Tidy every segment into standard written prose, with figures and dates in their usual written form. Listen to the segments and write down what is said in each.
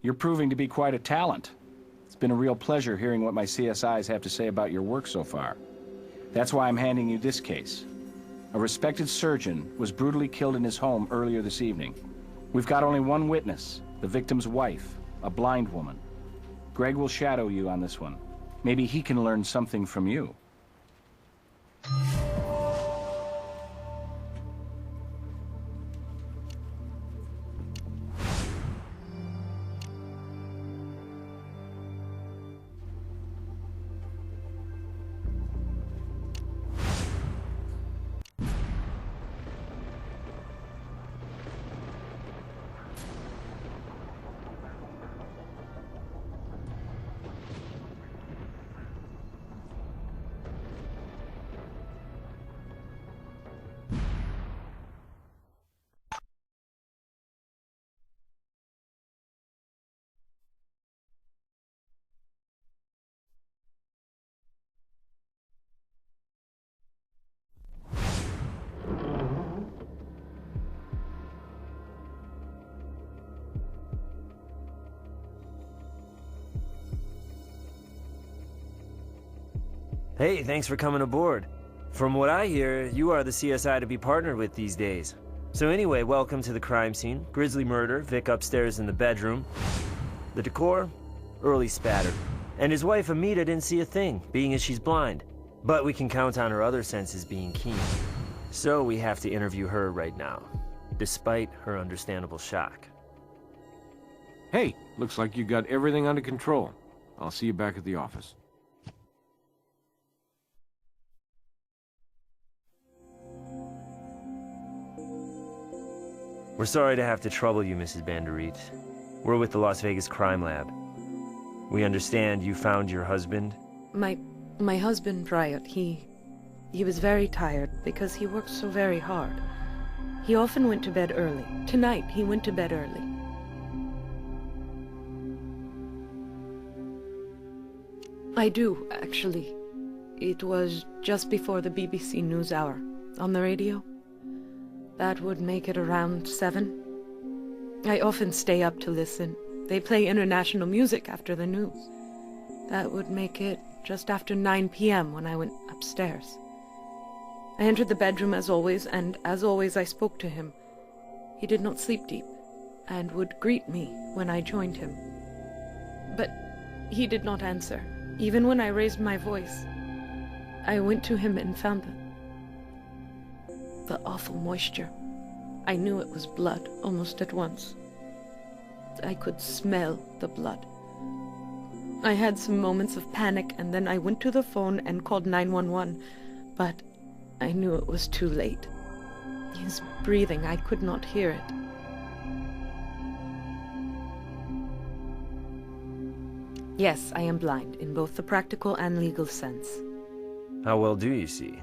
You're proving to be quite a talent. It's been a real pleasure hearing what my CSIs have to say about your work so far. That's why I'm handing you this case. A respected surgeon was brutally killed in his home earlier this evening. We've got only one witness, the victim's wife, a blind woman. Greg will shadow you on this one. Maybe he can learn something from you. Hey, thanks for coming aboard. From what I hear, you are the CSI to be partnered with these days. So anyway, welcome to the crime scene. Grisly murder, Vic upstairs in the bedroom. The decor? Early spatter. And his wife Amita didn't see a thing, being as she's blind. But we can count on her other senses being keen. So we have to interview her right now, despite her understandable shock. Hey, looks like you got everything under control. I'll see you back at the office. We're sorry to have to trouble you, Mrs. Banderit. We're with the Las Vegas Crime Lab. We understand you found your husband? My husband, Riot, he was very tired because he worked so very hard. He often went to bed early. Tonight, he went to bed early. I do, actually. It was just before the BBC NewsHour. On the radio. That would make it around 7. I often stay up to listen. They play international music after the news. That would make it just after 9 p.m. when I went upstairs. I entered the bedroom as always, and as always I spoke to him. He did not sleep deep, and would greet me when I joined him. But he did not answer, even when I raised my voice. I went to him and found the awful moisture. I knew it was blood almost at once. I could smell the blood. I had some moments of panic, and then I went to the phone and called 911, but I knew it was too late. His breathing, I could not hear it. Yes, I am blind, in both the practical and legal sense. How well do you see?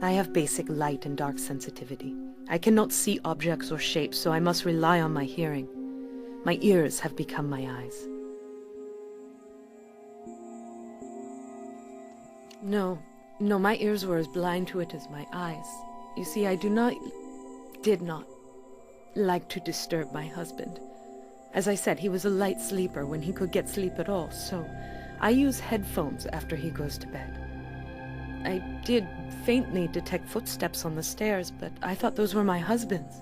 I have basic light and dark sensitivity. I cannot see objects or shapes, so I must rely on my hearing. My ears have become my eyes. No, my ears were as blind to it as my eyes. You see, I did not like to disturb my husband. As I said, he was a light sleeper when he could get sleep at all, so I use headphones after he goes to bed. I did faintly detect footsteps on the stairs, but I thought those were my husband's.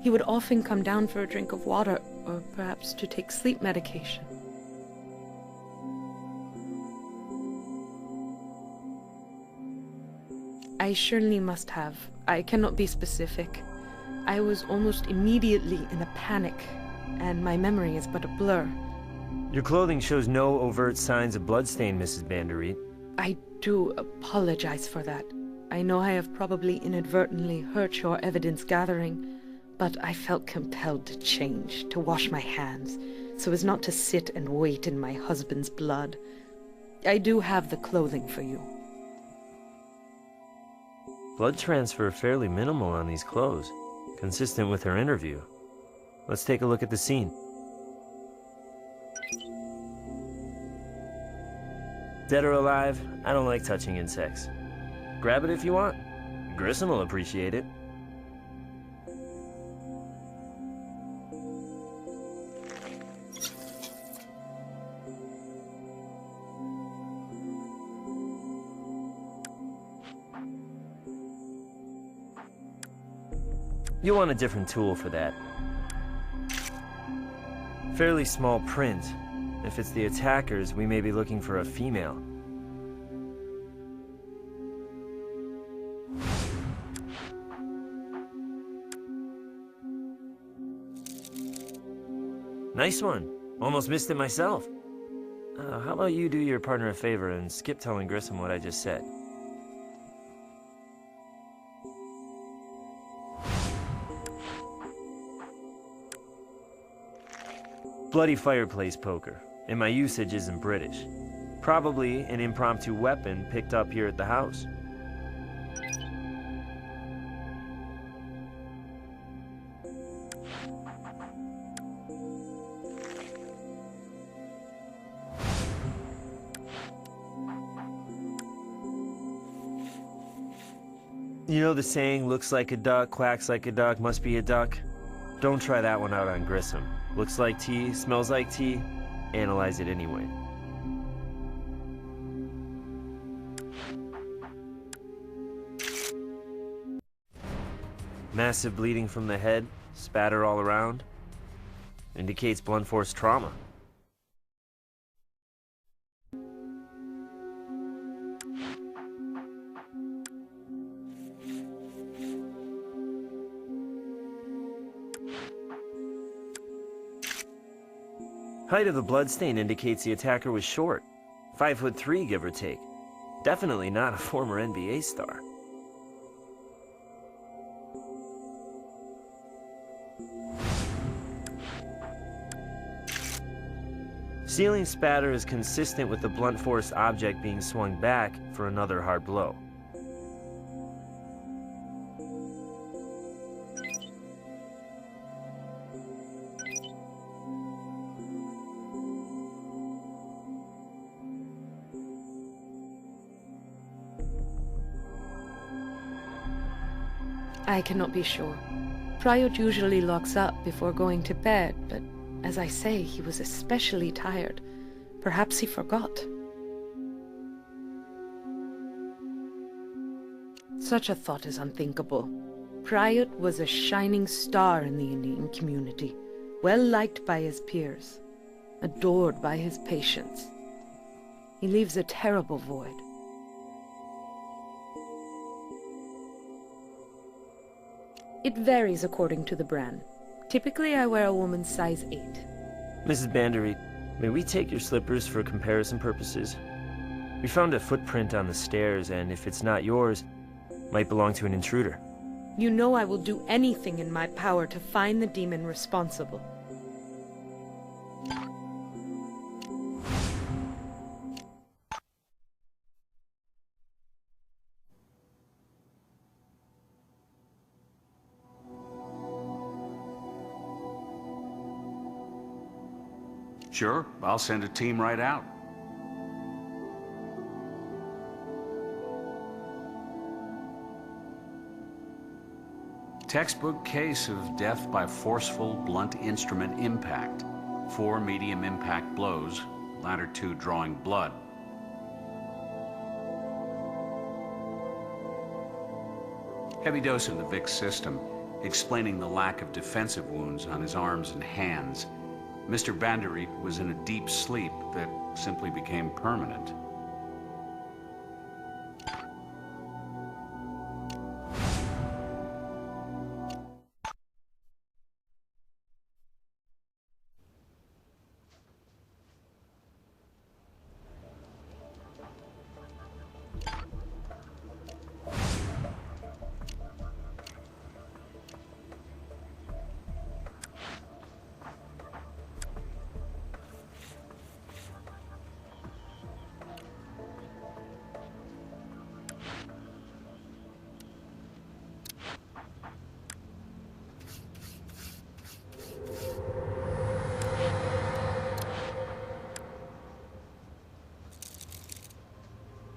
He would often come down for a drink of water, or perhaps to take sleep medication. I surely must have. I cannot be specific. I was almost immediately in a panic, and my memory is but a blur. Your clothing shows no overt signs of bloodstain, Mrs. Banderit. I do apologize for that. I know I have probably inadvertently hurt your evidence gathering, but I felt compelled to change, to wash my hands, so as not to sit and wait in my husband's blood. I do have the clothing for you. Blood transfer fairly minimal on these clothes, consistent with her interview. Let's take a look at the scene. Dead or alive, I don't like touching insects. Grab it if you want. Grissom will appreciate it. You'll want a different tool for that. Fairly small print. If it's the attackers, we may be looking for a female. Nice one. Almost missed it myself. How about you do your partner a favor and skip telling Grissom what I just said? Bloody fireplace poker, and my usage isn't British. Probably an impromptu weapon picked up here at the house. You know the saying, looks like a duck, quacks like a duck, must be a duck? Don't try that one out on Grissom. Looks like tea, smells like tea, analyze it anyway. Massive bleeding from the head, spatter all around. Indicates blunt force trauma. Height of the bloodstain indicates the attacker was short. 5'3", give or take. Definitely not a former NBA star. Ceiling spatter is consistent with the blunt force object being swung back for another hard blow. I cannot be sure. Pryor usually locks up before going to bed, but as I say, he was especially tired. Perhaps he forgot. Such a thought is unthinkable. Pryor was a shining star in the Indian community, well liked by his peers, adored by his patients. He leaves a terrible void. It varies according to the brand. Typically, I wear a woman's size 8. Mrs. Bandery, may we take your slippers for comparison purposes? We found a footprint on the stairs, and if it's not yours, might belong to an intruder. You know I will do anything in my power to find the demon responsible. Sure, I'll send a team right out. Textbook case of death by forceful, blunt instrument impact. 4 medium impact blows, latter 2 drawing blood. Heavy dose of the VIX system, explaining the lack of defensive wounds on his arms and hands. Mr. Bandery was in a deep sleep that simply became permanent.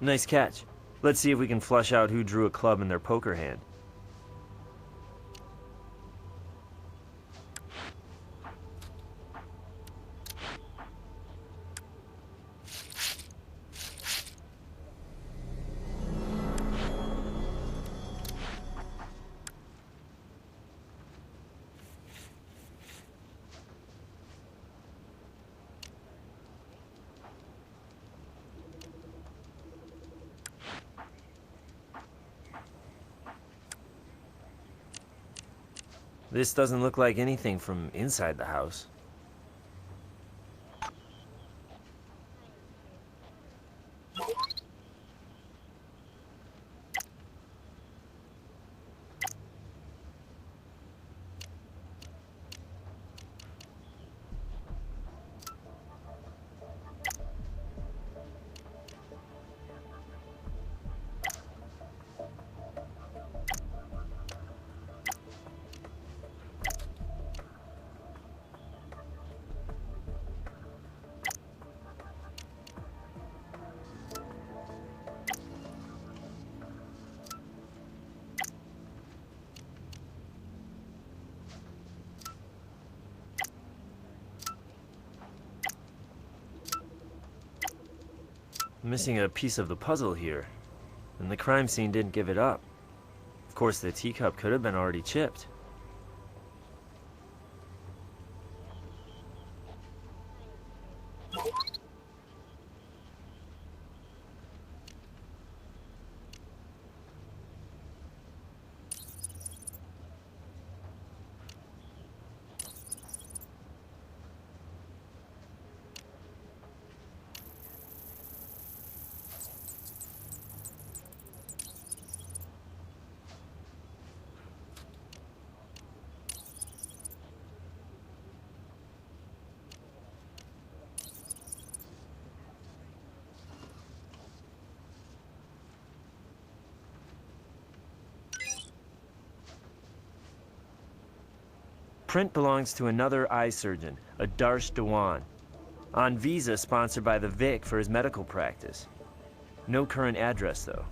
Nice catch. Let's see if we can flush out who drew a club in their poker hand. This doesn't look like anything from inside the house. Missing a piece of the puzzle here, and the crime scene didn't give it up. Of course, the teacup could have been already chipped. Print belongs to another eye surgeon, Adarsh Dewan. On visa sponsored by the Vic for his medical practice. No current address, though.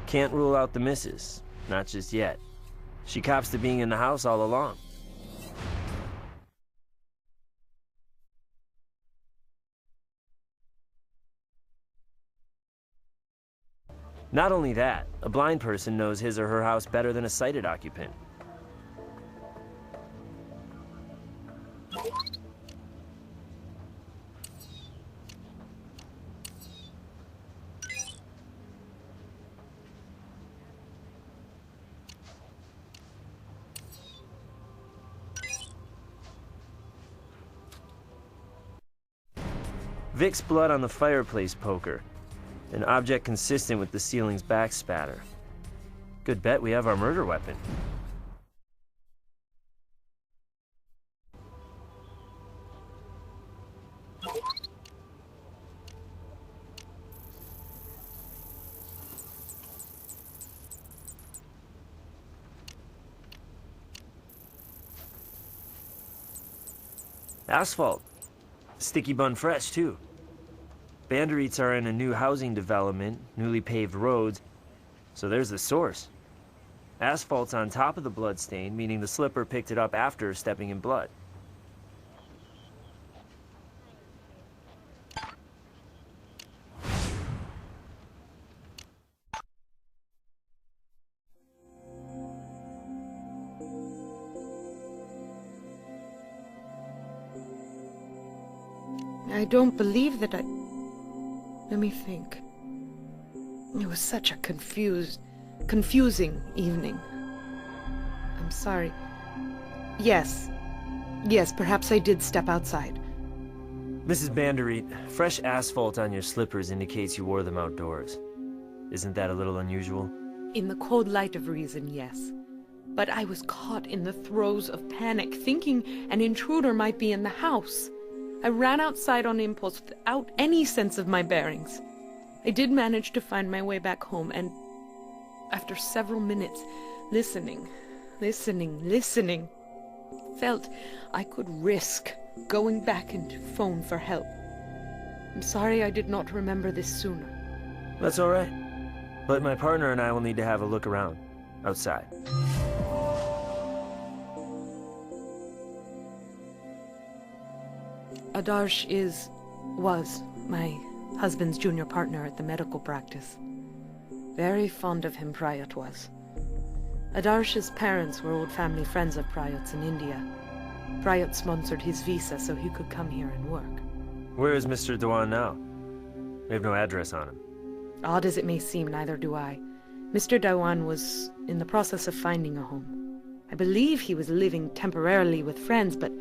Can't rule out the missus. Not just yet. She cops to being in the house all along. Not only that, a blind person knows his or her house better than a sighted occupant. Vic's blood on the fireplace poker. An object consistent with the ceiling's backspatter. Good bet we have our murder weapon. Asphalt. Sticky bun fresh, too. Bandereats are in a new housing development, newly paved roads, so there's the source. Asphalt's on top of the blood stain, meaning the slipper picked it up after stepping in blood. I don't believe that Let me think. It was such a confusing evening. I'm sorry. Yes, perhaps I did step outside. Mrs. Bandereat, fresh asphalt on your slippers indicates you wore them outdoors. Isn't that a little unusual? In the cold light of reason, yes. But I was caught in the throes of panic, thinking an intruder might be in the house. I ran outside on impulse without any sense of my bearings. I did manage to find my way back home, and after several minutes, listening, felt I could risk going back and phone for help. I'm sorry I did not remember this sooner. That's all right. But my partner and I will need to have a look around, outside. Adarsh was my husband's junior partner at the medical practice. Very fond of him, Prayat was. Adarsh's parents were old family friends of Prayat's in India. Prayat sponsored his visa so he could come here and work. Where is Mr. Dewan now? We have no address on him. Odd as it may seem, neither do I. Mr. Dawan was in the process of finding a home. I believe he was living temporarily with friends, but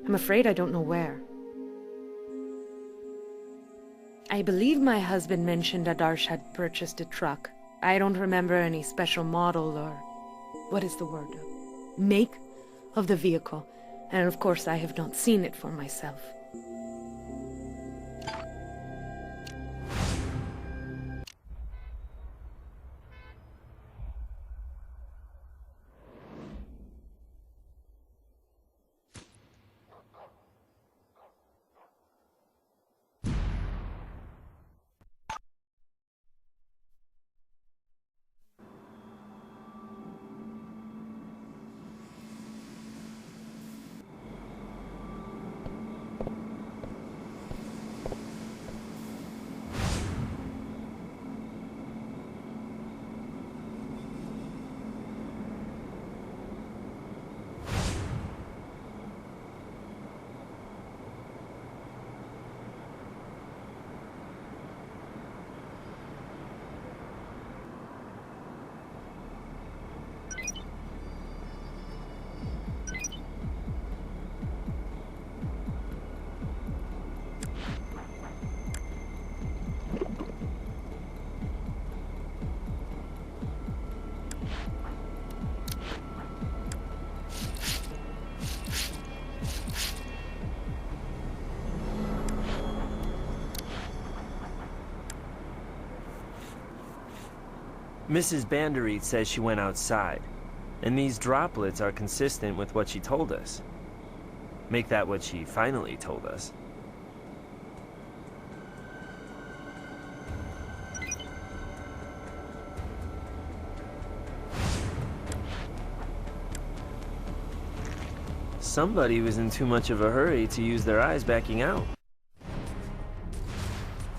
I'm afraid I don't know where. I believe my husband mentioned Adarsh had purchased a truck. I don't remember any special model or... what is the word? Make of the vehicle. And of course I have not seen it for myself. Mrs. Banderit says she went outside, and these droplets are consistent with what she told us. Make that what she finally told us. Somebody was in too much of a hurry to use their eyes backing out.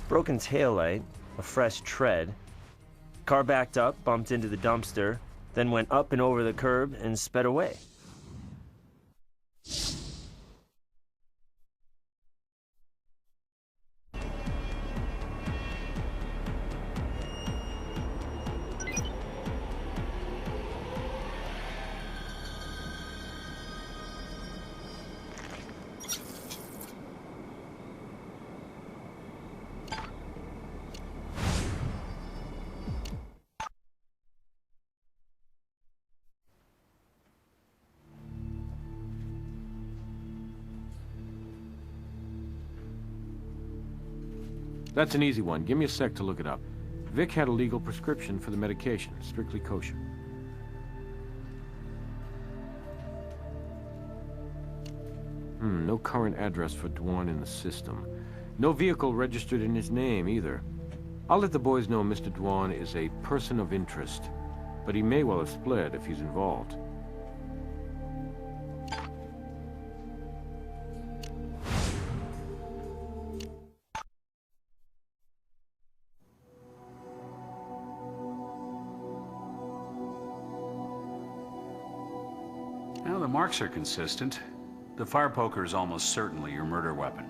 Broken taillight, a fresh tread. Car backed up, bumped into the dumpster, then went up and over the curb and sped away. That's an easy one. Give me a sec to look it up. Vic had a legal prescription for the medication, strictly kosher. No current address for Dwan in the system. No vehicle registered in his name, either. I'll let the boys know Mr. Dwan is a person of interest, but he may well have split if he's involved. Well, the marks are consistent. The fire poker is almost certainly your murder weapon.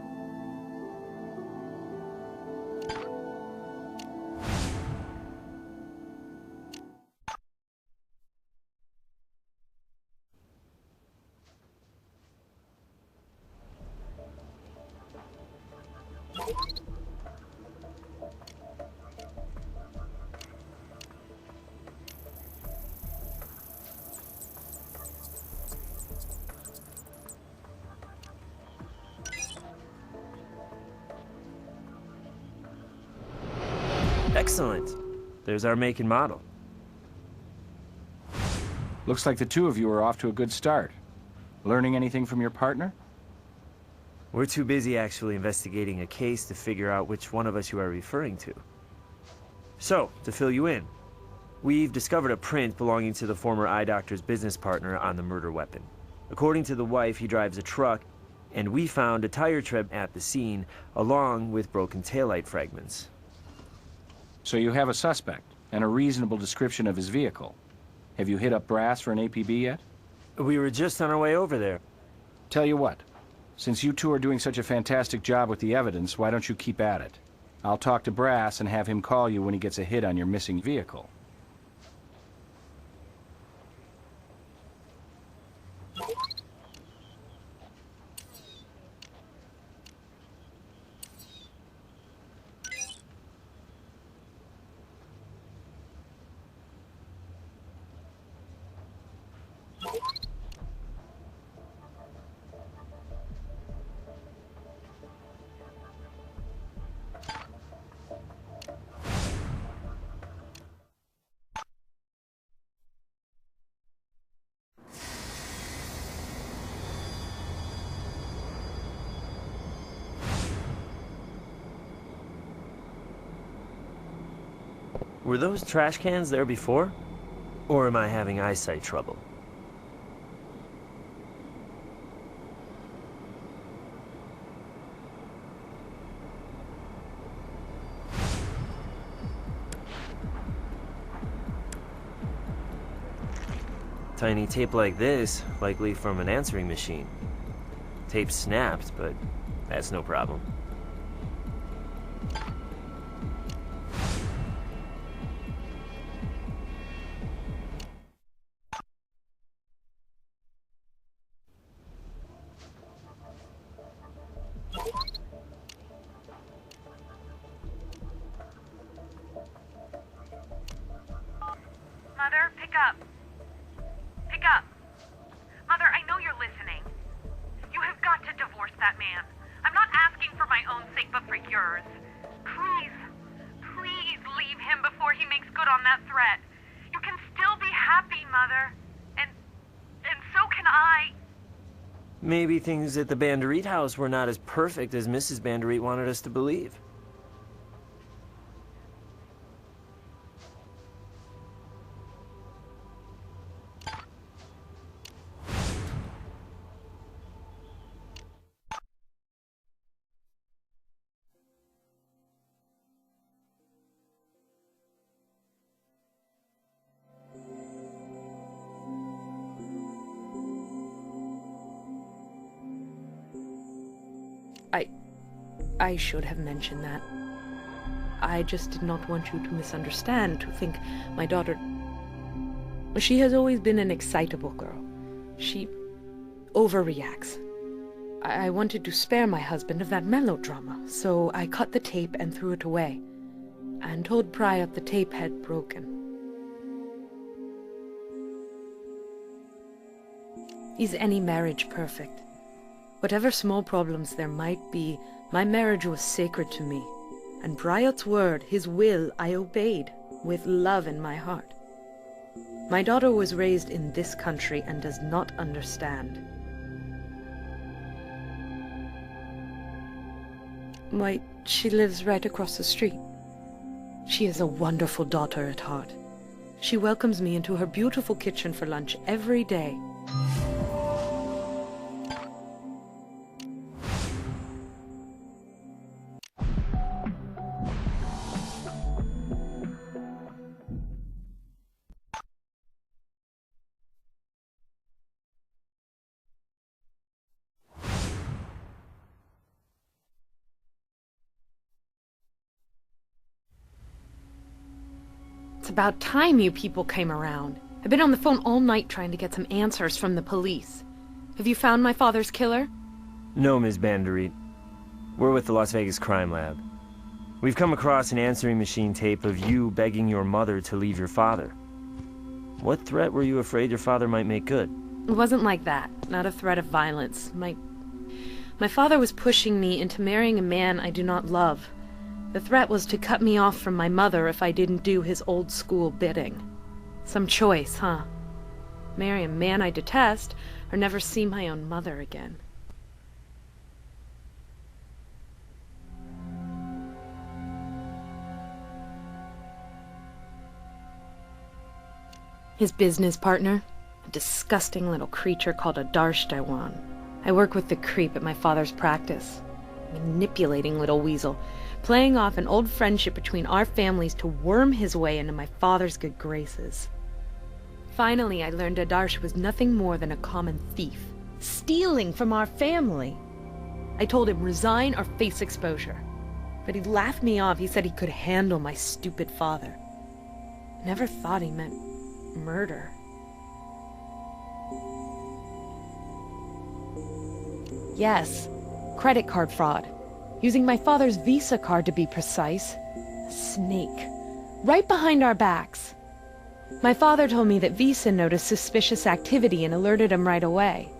Excellent. There's our make and model. Looks like the two of you are off to a good start. Learning anything from your partner? We're too busy actually investigating a case to figure out which one of us you are referring to. So, to fill you in, we've discovered a print belonging to the former eye doctor's business partner on the murder weapon. According to the wife, he drives a truck, and we found a tire tread at the scene, along with broken taillight fragments. So you have a suspect, and a reasonable description of his vehicle. Have you hit up Brass for an APB yet? We were just on our way over there. Tell you what, since you two are doing such a fantastic job with the evidence, why don't you keep at it? I'll talk to Brass and have him call you when he gets a hit on your missing vehicle. Were those trash cans there before? Or am I having eyesight trouble? Tiny tape like this, likely from an answering machine. Tape snapped, but that's no problem. Mother, pick up. Pick up. Mother, I know you're listening. You have got to divorce that man. I'm not asking for my own sake, but for yours. Please, please leave him before he makes good on that threat. You can still be happy, Mother. And so can I. Maybe things at the Banderit house were not as perfect as Mrs. Banderit wanted us to believe. I should have mentioned that. I just did not want you to misunderstand, to think my daughter... She has always been an excitable girl. She overreacts. I wanted to spare my husband of that melodrama, so I cut the tape and threw it away, and told Bryant the tape had broken. Is any marriage perfect? Whatever small problems there might be, my marriage was sacred to me, and Bryant's word, his will, I obeyed, with love in my heart. My daughter was raised in this country and does not understand. Why, she lives right across the street. She is a wonderful daughter at heart. She welcomes me into her beautiful kitchen for lunch every day. It's about time you people came around. I've been on the phone all night trying to get some answers from the police. Have you found my father's killer? No, Ms. Banderit. We're with the Las Vegas Crime Lab. We've come across an answering machine tape of you begging your mother to leave your father. What threat were you afraid your father might make good? It wasn't like that. Not a threat of violence. My father was pushing me into marrying a man I do not love. The threat was to cut me off from my mother if I didn't do his old school bidding. Some choice, huh? Marry a man I detest, or never see my own mother again. His business partner? A disgusting little creature called a Darshdawan. I work with the creep at my father's practice. Manipulating little weasel, playing off an old friendship between our families to worm his way into my father's good graces. Finally, I learned Adarsh was nothing more than a common thief, stealing from our family. I told him resign or face exposure. but he laughed me off. He said he could handle my stupid father. Never thought he meant murder. Yes, credit card fraud. Using my father's Visa card to be precise. A snake. Right behind our backs. My father told me that Visa noticed suspicious activity and alerted him right away.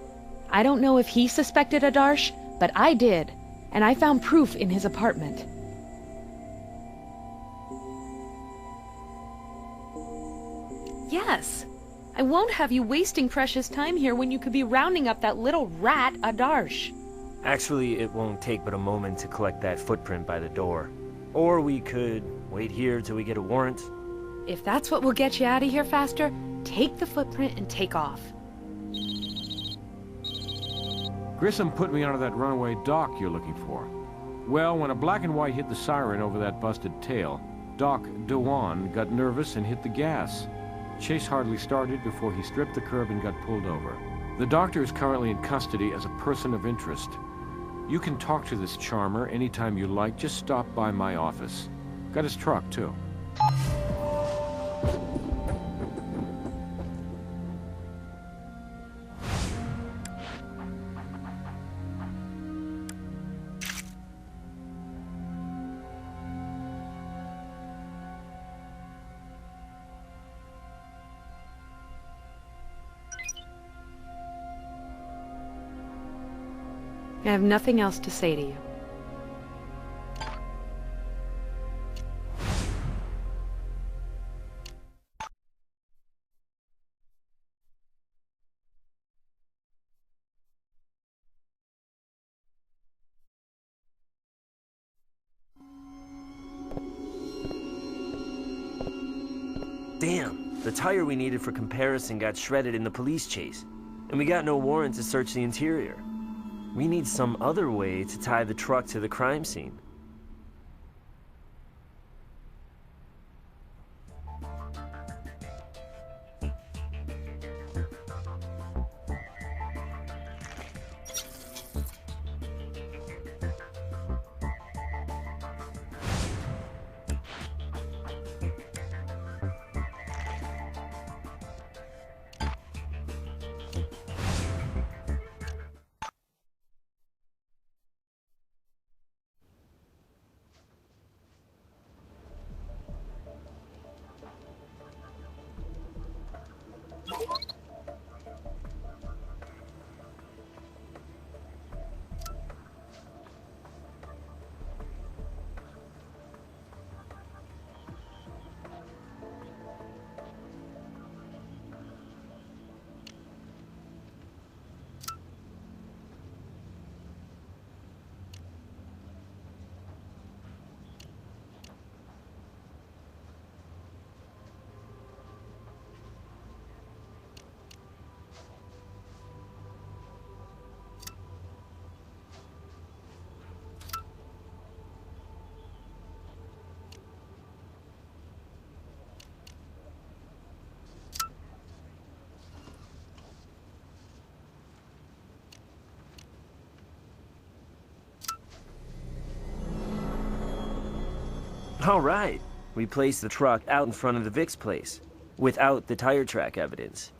I don't know if he suspected Adarsh, but I did, and I found proof in his apartment. Yes. I won't have you wasting precious time here when you could be rounding up that little rat, Adarsh. Actually, it won't take but a moment to collect that footprint by the door. Or we could wait here till we get a warrant. If that's what will get you out of here faster, take the footprint and take off. Grissom put me onto that runaway Doc you're looking for. Well, when a black and white hit the siren over that busted tail, Doc Dewan got nervous and hit the gas. Chase hardly started before he stripped the curb and got pulled over. The doctor is currently in custody as a person of interest. You can talk to this charmer anytime you like. Just stop by my office. Got his truck, too. I have nothing else to say to you. Damn, the tire we needed for comparison got shredded in the police chase, and we got no warrant to search the interior. We need some other way to tie the truck to the crime scene. All right. We placed the truck out in front of the Vic's place, without the tire track evidence.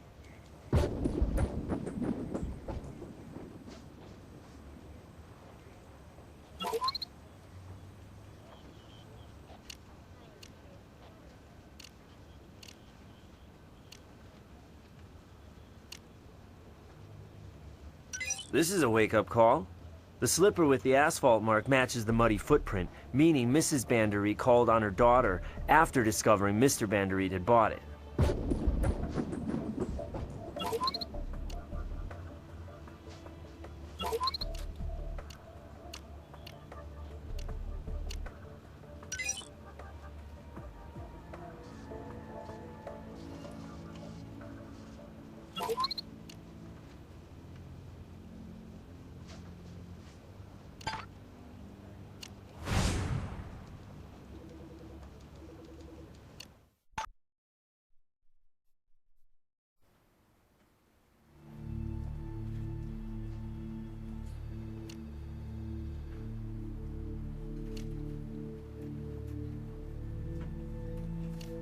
This is a wake-up call. The slipper with the asphalt mark matches the muddy footprint, meaning Mrs. Bandery called on her daughter after discovering Mr. Bandery had bought it.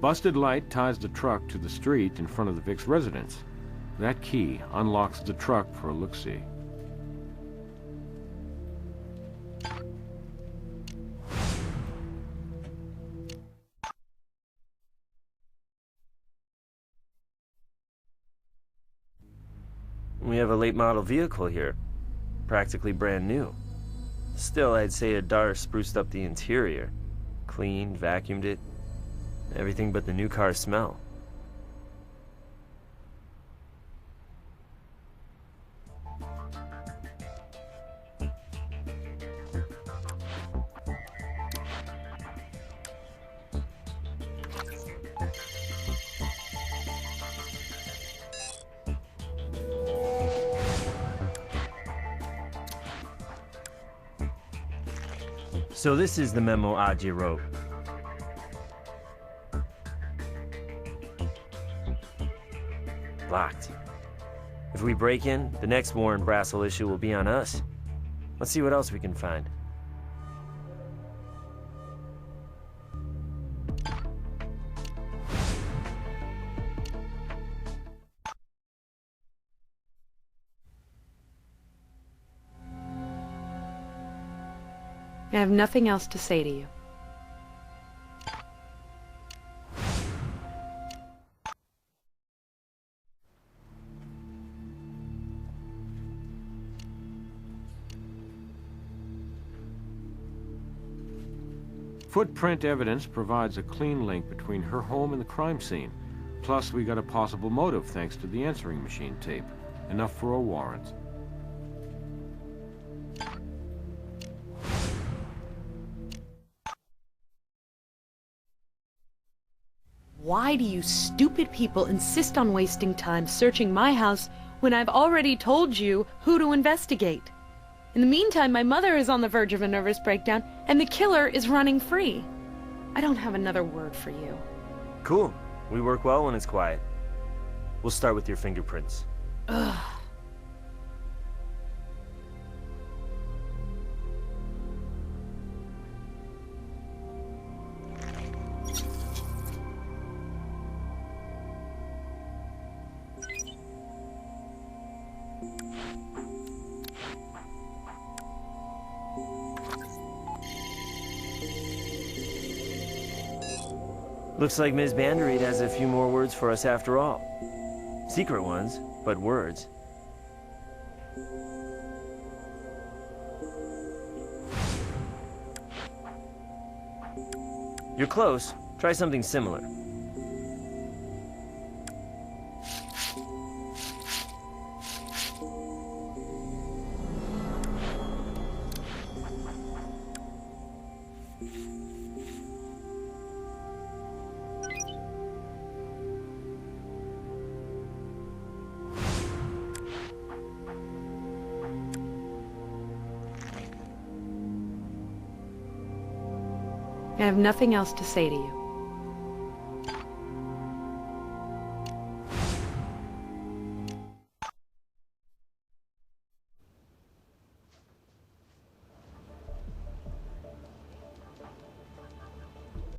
Busted light ties the truck to the street in front of the Vic's residence. That key unlocks the truck for a look-see. We have a late model vehicle here. Practically brand new. Still, I'd say Adar spruced up the interior. Cleaned, vacuumed it. Everything but the new car smell. So this is the memo Aji wrote. Locked. If we break in, the next Warren Brassel issue will be on us. Let's see what else we can find. I have nothing else to say to you. Footprint evidence provides a clean link between her home and the crime scene. Plus, we got a possible motive thanks to the answering machine tape. Enough for a warrant. Why do you stupid people insist on wasting time searching my house when I've already told you who to investigate? In the meantime, my mother is on the verge of a nervous breakdown, and the killer is running free. I don't have another word for you. Cool. We work well when it's quiet. We'll start with your fingerprints. Ugh. Looks like Ms. Bandereed has a few more words for us after all. Secret ones, but words. You're close. Try something similar. I have nothing else to say to you.